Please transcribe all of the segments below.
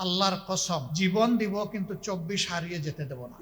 আল্লাহর কসম জীবন দিব, কিন্তু 24 হারিয়ে যেতে দেব না।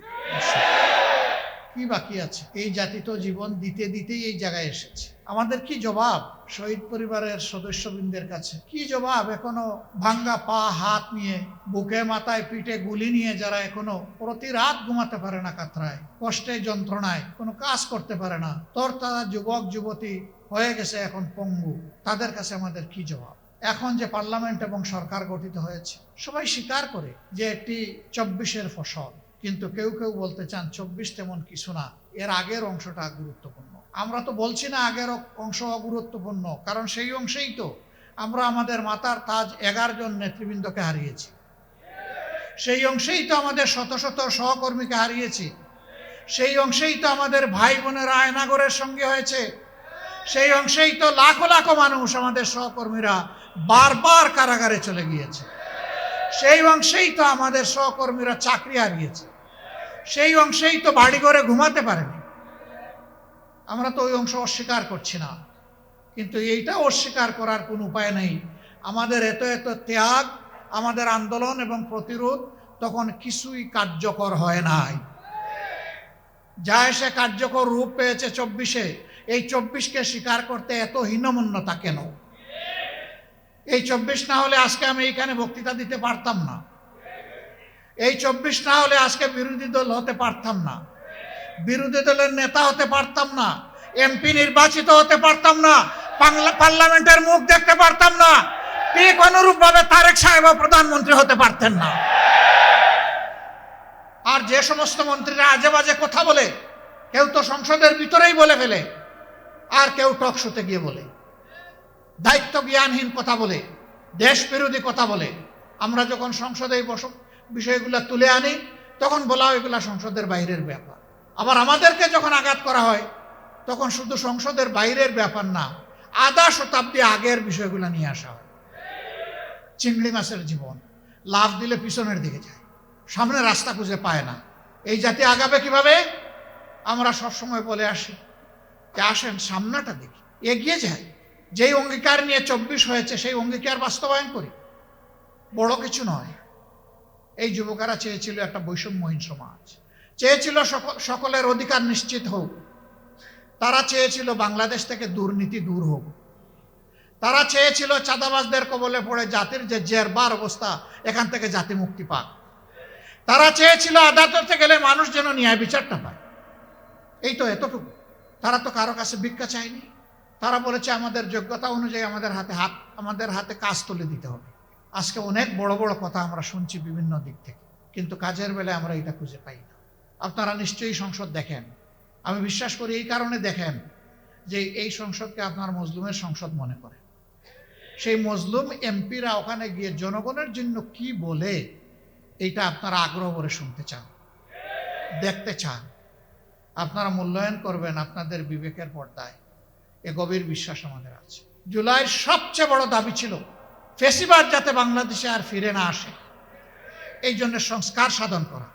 কি বাকি আছে? এই জাতি তো জীবন দিতে দিতেই এই জায়গায় এসেছে। আমাদের কি জবাব শহীদ পরিবারের সদস্যবৃন্দের কাছে? কি জবাব? এখনো ভাঙ্গা পা হাত নিয়ে, বুকে মাথায় পিঠে গুলি নিয়ে যারা এখনো প্রতি রাত ঘুমাতে পারে না, কাতরায় কষ্টে যন্ত্রণায় কোনো কাজ করতে পারে না, তারা যুবক যুবতী হয়ে গেছে এখন পঙ্গু, তাদের কাছে আমাদের কি জবাব? এখন যে পার্লামেন্ট এবং সরকার গঠিত হয়েছে, সবাই স্বীকার করে যে এটি 24-এর ফসল, কিন্তু কেউ কেউ বলতে চান 24 তেমন কিছু না, এর আগের অংশটা গুরুত্বপূর্ণ। আমরা তো বলছি না আগের অংশ অগুরুত্বপূর্ণ, কারণ সেই অংশেই তো আমরা আমাদের মাতার তাজ 11 জন নেতৃবৃন্দকে হারিয়েছি, সেই অংশেই তো আমাদের শত শত সহকর্মীকে হারিয়েছি, সেই অংশেই তো আমাদের ভাই বোনেরা আয়নাগরের সঙ্গে হয়েছে, সেই অংশেই তো লাখো লাখো মানুষ আমাদের সহকর্মীরা বারবার কারাগারে চলে গিয়েছে, সেই অংশেই তো আমাদের সহকর্মীরা চাকরি হারিয়েছে, সেই অংশেই তো বাড়ি ঘরে ঘুমাতে পারেনি। আমরা তো ওই অংশ অস্বীকার করছি না, কিন্তু এইটা অস্বীকার করার কোনো উপায় নেই। আমাদের এত এত ত্যাগ, আমাদের আন্দোলন এবং প্রতিরোধ তখন কিছুই কার্যকর হয় নাই। যা এসে কার্যকর রূপ পেয়েছে 24-এ, এই 24-কে স্বীকার করতে এত হীনমন্যতা কেন? এই 24 না হলে আজকে আমি এইখানে বক্তৃতা দিতে পারতাম না, এই 24 না হলে আজকে বিরোধী দল হতে পারতাম না, বিরোধী দলের নেতা হতে পারতাম না, এমপি নির্বাচিত হতে পারতাম না, পার্লামেন্টের মুখ দেখতে পারতাম না, ঠিক অনুরূপভাবে তারেক সাহেব প্রধানমন্ত্রী হতে পারতেন না। আর যে সমস্ত মন্ত্রীরা আজে বাজে কথা বলে, কেউ তো সংসদের ভিতরেই বলে ফেলে, আর কেউ টক শোতে গিয়ে বলে, দায়িত্ব জ্ঞানহীন কথা বলে, দেশ বিরোধী কথা বলে, আমরা যখন সংসদে এই বিষয়গুলো তুলে আনি তখন বলা হয় এগুলা সংসদের বাইরের ব্যাপার। আবার আমাদেরকে যখন আঘাত করা হয় তখন শুধু সংসদের বাইরের ব্যাপার না, আধা শতাব্দী আগের বিষয়গুলো নিয়ে আসা হয়। চিংড়ি মাছের জীবন, লাফ দিলে পিছনের দিকে যায়, সামনে রাস্তা খুঁজে পায় না, এই জাতি আগাবে কিভাবে? আমরা সবসময় বলে আসি যে আসেন সামনাটা দেখি, এগিয়ে যায়, যেই অঙ্গীকার নিয়ে 24 হয়েছে সেই অঙ্গীকার বাস্তবায়ন করি, বড় কিছু নয়। এই যুবকেরা চেয়েছিল একটা বৈষম্যহীন সমাজ, চেয়েছিল সকলের অধিকার নিশ্চিত হোক, তারা চেয়েছিল বাংলাদেশ থেকে দুর্নীতি দূর হোক, তারা চেয়েছিল চাঁদাবাজদের কবলে পড়ে জাতির যে জেরবার অবস্থা এখান থেকে জাতি মুক্তি পাক, তারা চেয়েছিল আদালতে গেলে মানুষ যেন ন্যায় বিচারটা পায়। এই তো এতটুকু। তারা তো কারো কাছে ভিক্ষা চায়নি, তারা বলেছে আমাদের যোগ্যতা অনুযায়ী আমাদের হাতে কাজ তুলে দিতে হবে। আজকে অনেক বড় বড় কথা আমরা শুনছি বিভিন্ন দিক থেকে, কিন্তু কাজের বেলায় আমরা এটা খুঁজে পাই না। আপনারা নিশ্চয়ই সংসদ দেখেন, আমি বিশ্বাস করি এই কারণে দেখেন যে এই সংসদকে আপনার মজলুমের সংসদ মনে করে। সেই মজলুম এমপিরা ওখানে গিয়ে জনগণের জন্য কি বলে এইটা আপনারা আগ্রহ করে শুনতে চান, দেখতে চান, আপনারা মূল্যায়ন করবেন আপনাদের বিবেকের পর্দায়। এ গভীর বিশ্বাস আমাদের আছে। জুলাইয়ের সবচেয়ে বড় দাবি ছিল ফেসিবাদ যাতে বাংলাদেশে আর ফিরে না আসে, এই জন্য সংস্কার সাধন করা,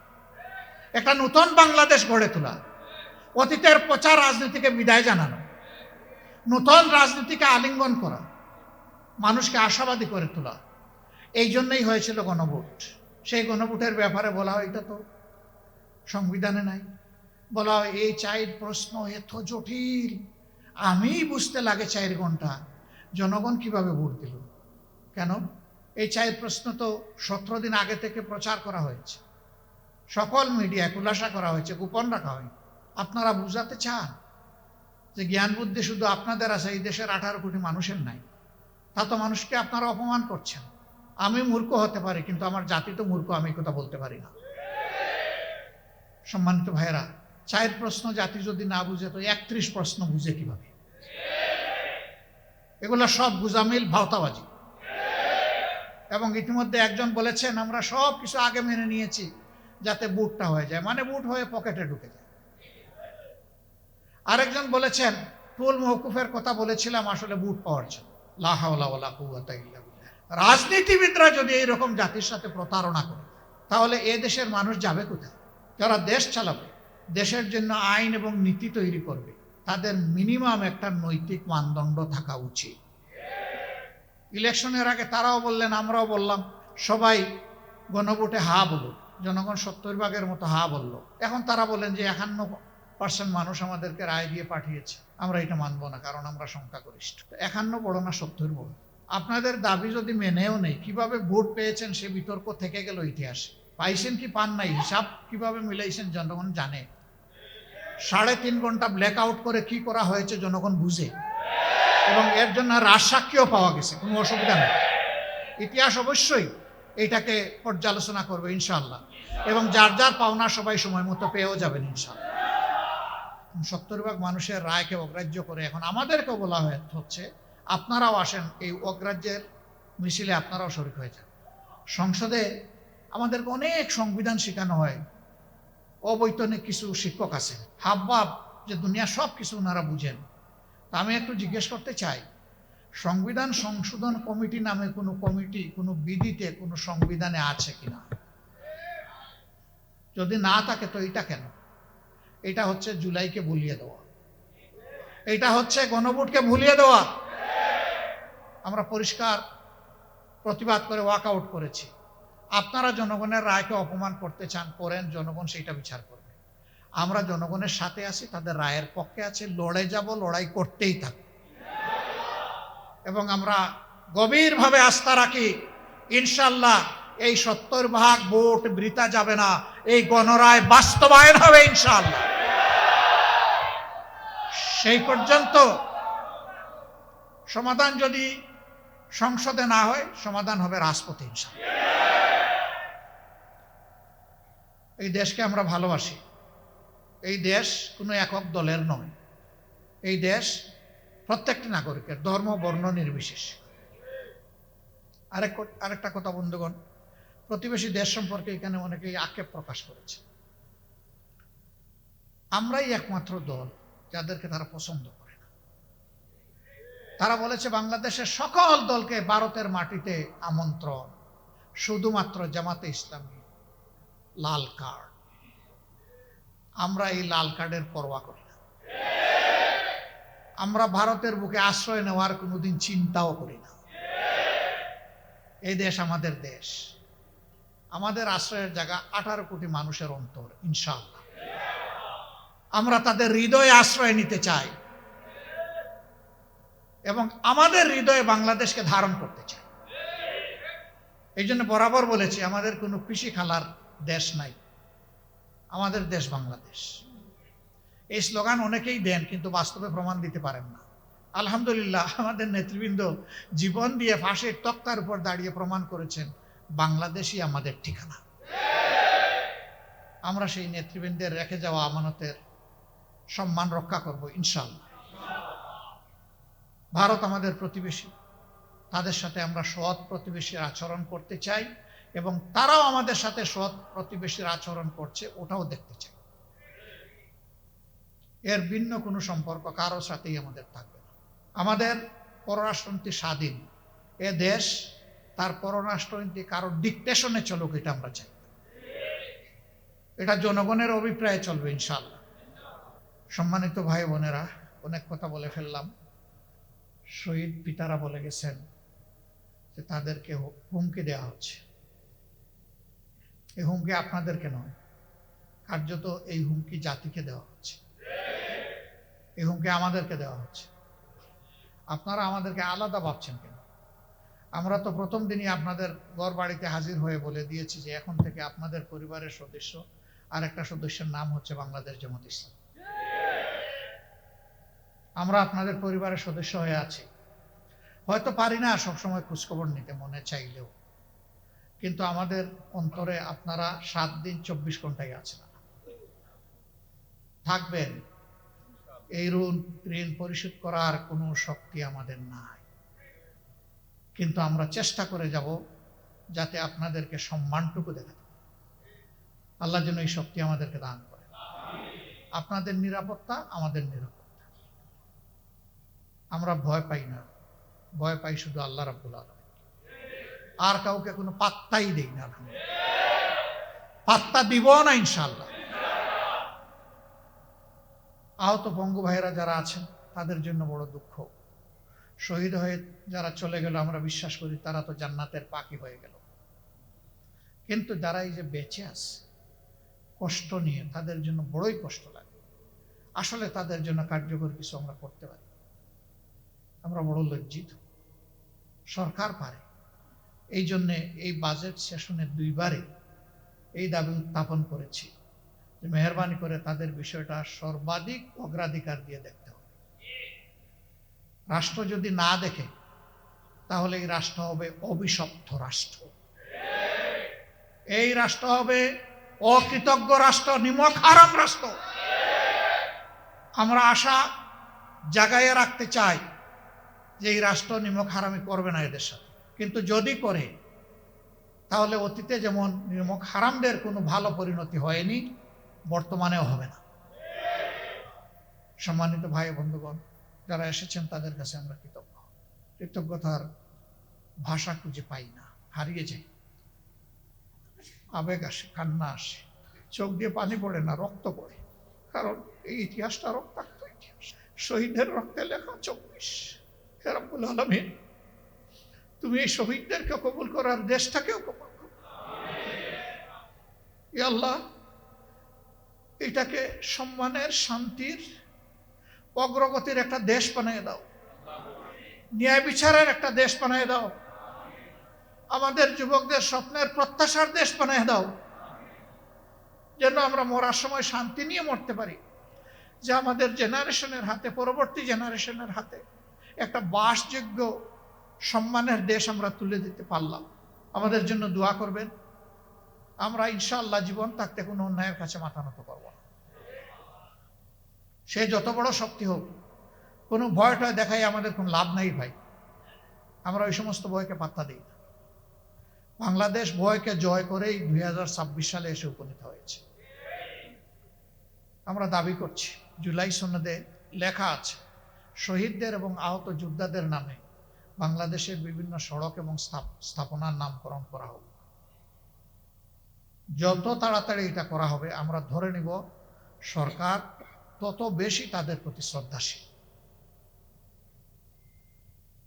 একটা নতুন বাংলাদেশ গড়ে তোলা, অতীতের পচা রাজনীতিকে বিদায় জানানো, নতুন রাজনীতিকে আলিঙ্গন করা, মানুষকে আশাবাদী করে তোলা। এই জন্যই হয়েছিল গণভোট। সেই গণভোটের ব্যাপারে বলা হয় এটা তো সংবিধানে নাই, বলা হয় এই 4 প্রশ্ন এত জটিল, আমি বুঝতে লাগে 4 ঘন্টা, জনগণ কিভাবে ভোট দিল? কেন? এই 4 প্রশ্ন তো 17 দিন আগে থেকে প্রচার করা হয়েছে, সকল মিডিয়ায় খুলাসা করা হয়েছে, গোপন রাখা হয়। আপনারা বুঝাতে চান যে জ্ঞান বুদ্ধি শুধু আপনাদের আছে, এই দেশের 18 কোটি মানুষের নাই? তা তো মানুষকে আপনারা অপমান করছেন। আমি মূর্খ হতে পারি, কিন্তু আমার জাতি তো মূর্খ, আমি কথা বলতে পারি না। সম্মানিত ভাইয়েরা, 4 প্রশ্ন জাতি যদি না বুঝে তো 31 প্রশ্ন বুঝে কিভাবে? এগুলো সব গুজামিল, ভাওতাবাজি। এবং ইতিমধ্যে একজন বলেছেন আমরা সব কিছু আগে মেনে নিয়েছি যাতে বুটটা হয়ে যায়, মানে বুট হয়ে পকেটে ঢুকে যায়। আরেকজন বলেছেন টুল মওকুফের কথা বলেছিলাম আসলে বুট পাওয়ার জন্য। লা হাওলা ওয়ালা কুওয়াতা ইল্লা বিল্লাহ। রাজনীতিবিদরা যদি এইরকম জাতির সাথে প্রতারণা করে তাহলে এ দেশের মানুষ যাবে কোথায়? যারা দেশ চালাবে, দেশের জন্য আইন এবং নীতি তৈরি করবে, তাদের মিনিমাম একটা নৈতিক মানদণ্ড থাকা উচিত। ইলেকশনের আগে তারাও বললেন, আমরাও বললাম, সবাই গণভোটে হা বলুক, জনগণ 70 ভাগের মতো হা বললো। এখন তারা বলেন যে 51% মানুষ আমাদেরকে রায় দিয়ে পাঠিয়েছে, আমরা এটা মানবো না কারণ আমরা সংখ্যাগরিষ্ঠ। 51 বড় না 70 বড়? আপনাদের দাবি যদি মেনেও নেই, কিভাবে ভোট পেয়েছেন সে বিতর্ক থেকে গেল ইতিহাসে। পাইছেন কি পান নাই হিসাব কিভাবে মিলাইছেন জনগণ জানে। 3.5 ঘন্টা ব্ল্যাক আউট করে কি করা হয়েছে জনগণ বুঝে, এবং এর জন্য রাজসাক্ষীও পাওয়া গেছে, কোনো অসুবিধা নেই। ইতিহাস অবশ্যই এইটাকে পর্যালোচনা করবে ইনশাআল্লাহ, এবং যার যার পাওনা সবাই সময় মতো পেয়েও যাবেন ইনশাআল্লাহ। 70 ভাগ মানুষের রায়কে অগ্রাহ্য করে এখন আমাদেরকেও বলা হচ্ছে আপনারাও আসেন, এই অগ্রাহ্যের মিছিলে আপনারাও শরীক হয়ে যান। সংসদে আমাদেরকে অনেক সংবিধান শেখানো হয়, অবৈতনিক কিছু শিক্ষক আছেন, হাবভাব যে দুনিয়া সব কিছু ওনারা বুঝেন। তা আমি একটু জিজ্ঞেস করতে চাই, সংবিধান সংশোধন কমিটি নামে কোনো কমিটি কোনো বিধিতে কোনো সংবিধানে আছে কিনা? যদি না থাকে তো এটা কেন? এটা হচ্ছে জুলাইকে ভুলিয়ে দেওয়া, এটা হচ্ছে গণভোটকে ভুলিয়ে দেওয়া। আমরা পরিষ্কার প্রতিবাদ করে ওয়াকআউট করেছি। আপনারা জনগণের রায়কে অপমান করতে চান, করেন, জনগণ সেইটা বিচার করবে। আমরা জনগণের সাথে আছি, তাদের রায়ের পক্ষে আছে, লড়ে যাব, লড়াই করতেই থাকব, এবং আমরা গভীরভাবে আস্থা রাখি ইনশাআল্লাহ এই 70 ভাগ ভোট বৃথা যাবে না, এই গণরায় বাস্তবায়ন হবে ইনশাআল্লাহ। সেই পর্যন্ত সমাধান যদি সংসদে না হয়, সমাধান হবে রাজপথে ইনশাআল্লাহ। এই দেশকে আমরা ভালোবাসি, এই দেশ কোনো একক দলের নয়, এই দেশ প্রত্যেকটি নাগরিকের, ধর্ম বর্ণ নির্বিশেষে। আরেকটা কথা বন্ধুগণ, প্রতিবেশী দেশ সম্পর্কে এখানে অনেকেই আক্ষেপ প্রকাশ করেছে। আমরাই একমাত্র দল যাদেরকে তারা পছন্দ করে না। তারা বলেছে বাংলাদেশের সকল দলকে ভারতের মাটিতে আমন্ত্রণ, শুধুমাত্র জামাতে ইসলামী লাল কার্ড। আমরা এই লাল কার্ডের পরোয়া করি না। আমরা ভারতের বুকে আশ্রয় নেওয়ার কোনোদিন চিন্তাও করি না। এই দেশ আমাদের দেশ, আমাদের আশ্রয়ের জায়গা 18 কোটি মানুষের অন্তর ইনশাআল্লাহ। আমরা তাদের হৃদয়ে আশ্রয় নিতে চাই, এবং আমাদের হৃদয়ে বাংলাদেশকে ধারণ করতে চাই। এই জন্য বরাবর বলেছি আমাদের কোনো কৃষি খালার দেশ নাই, আমাদের দেশ বাংলাদেশ। এই স্লোগান অনেকেই দেন কিন্তু বাস্তবে প্রমাণ দিতে পারেন না। আলহামদুলিল্লাহ আমাদের নেতৃবৃন্দ জীবন দিয়ে ফাঁসের তক্তার উপর দাঁড়িয়ে প্রমাণ করেছেন বাংলাদেশই আমাদের ঠিকানা। আমরা সেই নেতৃবৃন্দের রেখে যাওয়া আমানতের সম্মান রক্ষা করব ইনশাআল্লাহ। ভারত আমাদের প্রতিবেশী, তাদের সাথে আমরা সৎ প্রতিবেশীর আচরণ করতে চাই, এবং তারাও আমাদের সাথে সৎ প্রতিবেশীর আচরণ করছে ওটাও দেখতে চাই। এর ভিন্ন কোনো সম্পর্ক কারোর সাথেই আমাদের থাকবে না। আমাদের পররাষ্ট্রনীতি স্বাধীন, এ দেশ তার পররাষ্ট্রনীতি কারোর ডিকটেশনে চলুক এটা আমরা চাই। এটা জনগণের অভিপ্রায়ে চলবে ইনশাআল্লাহ। সম্মানিত ভাই বোনেরা, অনেক কথা বলে ফেললাম। শহীদ পিতারা বলে গেছেন যে তাদেরকে হুমকি দেওয়া হচ্ছে। এই হুমকি আপনাদেরকে নয়, কার্যত এই হুমকি জাতিকে দেওয়া হচ্ছে, এই হুমকি আমাদেরকে দেওয়া হচ্ছে। আপনারা আমাদেরকে আলাদা ভাবছেন কেন? আমরা তো প্রথম দিনই আপনাদের ঘর বাড়িতে হাজির হয়ে বলে দিয়েছি যে এখন থেকে আপনাদের পরিবারের সদস্য আরেকটা সদস্যের নাম হচ্ছে বাংলাদেশ জামাত ইসলাম। আমরা আপনাদের পরিবারের সদস্য হয়ে আছি। হয়তো পারি না সবসময় খোঁজখবর নিতে মনে চাইলেও, কিন্তু আমাদের অন্তরে আপনারা 7 দিন 24 ঘন্টায় আছেন, থাকবেন। এই ঋণ পরিশোধ করার কোনো শক্তি আমাদের নাই, কিন্তু আমরা চেষ্টা করে যাব যাতে আপনাদেরকে সম্মানটুকু দেখাতে পারি। আল্লাহ যেন এই শক্তি আমাদেরকে দান করে। আপনাদের নিরাপত্তা আমাদের নিরাপত্তা। আমরা ভয় পাই না, ভয় পাই শুধু আল্লাহ রাব্বুল আলামিন। আর কাউকে কোনো পাত্তাই দেই না, পাত্তা দিব না ইনশাআল্লাহ। আহত পঙ্গু ভাইয়েরা যারা আছেন তাদের জন্য বড় দুঃখ। শহীদ হয়ে যারা চলে গেল আমরা বিশ্বাস করি তারা তো জান্নাতের পাখি হয়ে গেল। কিন্তু যারা এই যে বেঁচে আছে কষ্ট নিয়ে, তাদের জন্য বড়ই কষ্ট লাগে। আসলে তাদের জন্য কার্যকর কিছু আমরা করতে পারি, আমরা বড় লজ্জিত। সরকার পারে। এই জন্যে এই বাজেট সেশনে 2 বারে এই দাবি উত্থাপন করেছি যে মেহরবানি করে তাদের বিষয়টা সর্বাধিক অগ্রাধিকার দিয়ে দেখতে হবে। রাষ্ট্র যদি না দেখে তাহলে এই রাষ্ট্র হবে অভিশপ্ত রাষ্ট্র, এই রাষ্ট্র হবে অকৃতজ্ঞ রাষ্ট্র, নিমক হারাম রাষ্ট্র। আমরা আশা জাগাইয়ে রাখতে চাই যে এই রাষ্ট্র নিমক হারামি করবে না এদের সাথে, কিন্তু যদি করে তাহলে অতীতে যেমন নিমক হারামদের কোনো ভালো পরিণতি হয়নি, বর্তমানেও হবে না। সম্মানিত ভাই বন্ধুগণ, যারা এসেছেন তাদের কাছে আমরা কৃতজ্ঞ। কৃতজ্ঞতার ভাষা খুঁজে পাই না, হারিয়ে যাই। আবেগ আসে, কান্না আসে, চোখ দিয়ে পানি পড়ে না, রক্ত পড়ে। কারণ এই ইতিহাসটা রক্তাক্ত ইতিহাস, শহীদের রক্তে লেখা 24। হে রব্বুল আলামিন, তুমি এই শহীদদেরকে কবুল করার দেশটাকেও কবুল করো। ইয়া আল্লাহ, এটাকে সম্মানের, শান্তির, অগ্রগতির একটা দেশ বানিয়ে দাও, ন্যায় বিচারের একটা দেশ বানিয়ে দাও, আমাদের যুবকদের স্বপ্নের প্রত্যাশার দেশ বানিয়ে দাও, যেন আমরা মরার সময় শান্তি নিয়ে মরতে পারি, যে আমাদের জেনারেশনের হাতে, পরবর্তী জেনারেশনের হাতে একটা বাসযোগ্য সম্মানের দেশ আমরা তুলে দিতে পারলাম। আমাদের জন্য দোয়া করবেন। আমরা ইনশাআল্লাহ জীবন থাকতে কোনো অন্যায়ের কাছে মাথা নত করব না। সে যত বড় শক্তি হোক, কোনো ভয়টা দেখাই আমাদের কোনো লাভ নাই ভাই। আমরা ওই সমস্ত ভয়কে পাত্তা দিই না। বাংলাদেশ ভয়কে জয় করেই 2026 সালে এসে উপনীত হয়েছে। আমরা দাবি করছি, জুলাই সনদে লেখা আছে শহীদদের এবং আহত যোদ্ধাদের নামে বাংলাদেশের বিভিন্ন সড়ক এবং স্থাপনার নামকরণ করা হোক। যত তাড়াতাড়ি এটা করা হবে, আমরা ধরে নিব সরকার তত বেশি তাদের প্রতি শ্রদ্ধাশীল।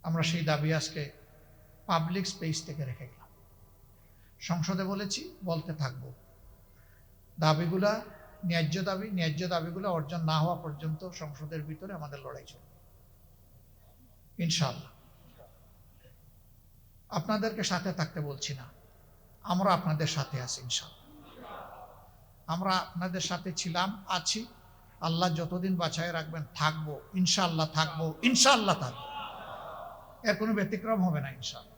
আমরা সেই দাবি আজকে পাবলিক স্পেস থেকে রেখে গেলাম, সংসদে বলেছি, বলতে থাকব। দাবিগুলা ন্যায্য দাবিগুলো অর্জন না হওয়া পর্যন্ত সংসদের ভিতরে আমাদের লড়াই চলবে ইনশাআল্লাহ। আপনাদেরকে সাথে থাকতে বলছি না, আমরা আপনাদের সাথে আছি ইনশাআল্লাহ। আমরা আপনাদের সাথে ছিলাম, আছি। আল্লাহ যতদিন বাঁচায় রাখবেন থাকবো ইনশাআল্লাহ, থাকবো ইনশাআল্লাহ, থাকবো। এর কোনো ব্যতিক্রম হবে না ইনশাআল্লাহ।